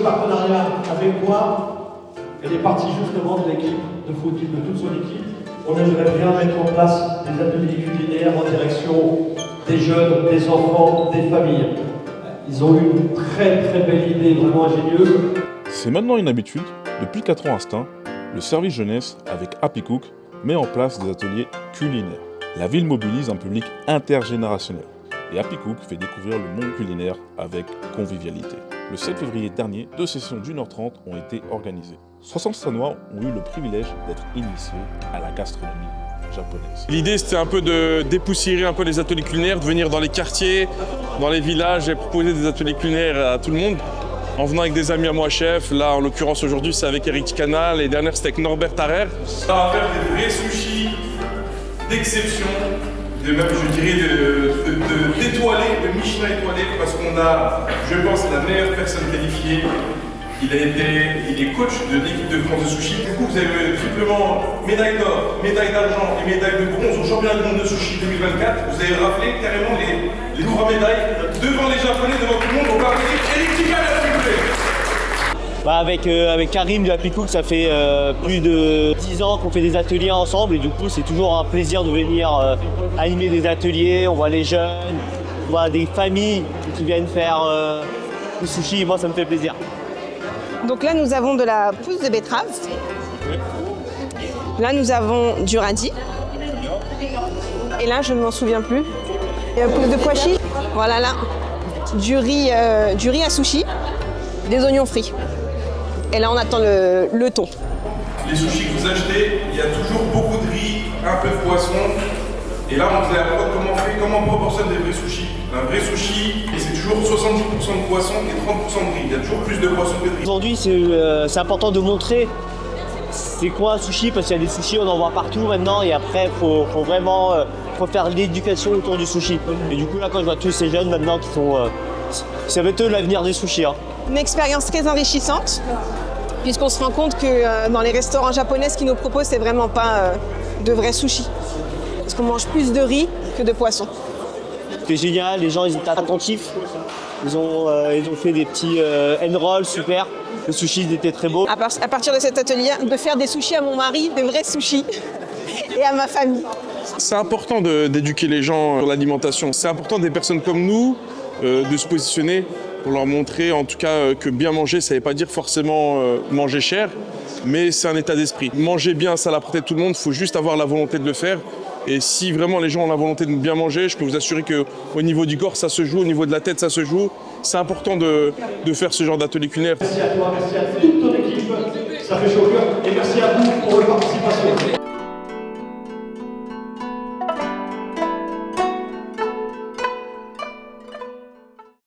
partenariat avec moi, elle est partie justement de l'équipe de foot, de toute son équipe. On aimerait bien mettre en place des ateliers culinaires en direction des jeunes, des enfants, des familles. Ils ont eu une très très belle idée, vraiment ingénieuse. C'est maintenant une habitude. Depuis 4 ans à Stein, le service jeunesse avec Happy Cook met en place des ateliers culinaires. La ville mobilise un public intergénérationnel et Happy Cook fait découvrir le monde culinaire avec convivialité. Le 7 février dernier, 2 sessions d'1h30 ont été organisées. 60 Steinois ont eu le privilège d'être initiés à la gastronomie japonaise. L'idée, c'était un peu de dépoussiérer un peu les ateliers culinaires, de venir dans les quartiers, dans les villages et proposer des ateliers culinaires à tout le monde. En venant avec des amis à moi chefs, là en l'occurrence aujourd'hui c'est avec Eric Canal et dernière c'était avec Norbert Tarrer. Ça va faire des vrais sushis d'exception, même je dirais d'étoilés, de Michelin étoilé, parce qu'on a, je pense, la meilleure personne qualifiée. Il est coach de l'équipe de France de sushi. Du coup, vous avez triplement médaille d'or, médaille d'argent et médaille de bronze au championnat du monde de sushi 2024. Vous avez raflé carrément les 3 médailles devant les Japonais, devant tout le monde. On va appeler Eric Canal, s'il vous plaît. Avec Karim de Happy Cook, ça fait plus de 10 ans qu'on fait des ateliers ensemble et du coup c'est toujours un plaisir de venir animer des ateliers. On voit les jeunes, on voit des familles qui viennent faire du sushi, moi ça me fait plaisir. Donc là nous avons de la pousse de betterave, là nous avons du radis et là je ne m'en souviens plus, il y a une pousse de pois chiches, voilà là, du riz à sushi, des oignons frits. Et là, on attend le thon. Les sushis que vous achetez, il y a toujours beaucoup de riz, un peu de poisson. Et là, on vous apprend comment on proportionne des vrais sushis. Un vrai sushi, c'est toujours 70% de poisson et 30% de riz. Il y a toujours plus de poisson que de riz. Aujourd'hui, c'est important de montrer c'est quoi un sushi, parce qu'il y a des sushis, on en voit partout maintenant. Et après, il faut vraiment faire l'éducation autour du sushi. Et du coup, là, quand je vois tous ces jeunes maintenant qui sont... ça va être eux l'avenir des sushis. Hein. Une expérience très enrichissante, puisqu'on se rend compte que dans les restaurants japonais, ce qu'ils nous proposent, c'est vraiment pas de vrais sushis. Parce qu'on mange plus de riz que de poisson. C'était génial, les gens ils étaient attentifs. Ils ont fait des petits end-rolls super. Les sushis ils étaient très beaux. À partir de cet atelier, de faire des sushis à mon mari, de vrais sushis, et à ma famille. C'est important d'éduquer les gens sur l'alimentation. C'est important des personnes comme nous de se positionner pour leur montrer en tout cas que bien manger, ça ne veut pas dire forcément manger cher, mais c'est un état d'esprit. Manger bien, ça l'apporte à tout le monde, il faut juste avoir la volonté de le faire. Et si vraiment les gens ont la volonté de bien manger, je peux vous assurer qu'au niveau du corps, ça se joue, au niveau de la tête, ça se joue. C'est important de faire ce genre d'atelier culinaire. Merci à toi, merci à toute ton équipe, ça fait chaud au cœur, et merci à vous pour votre participation.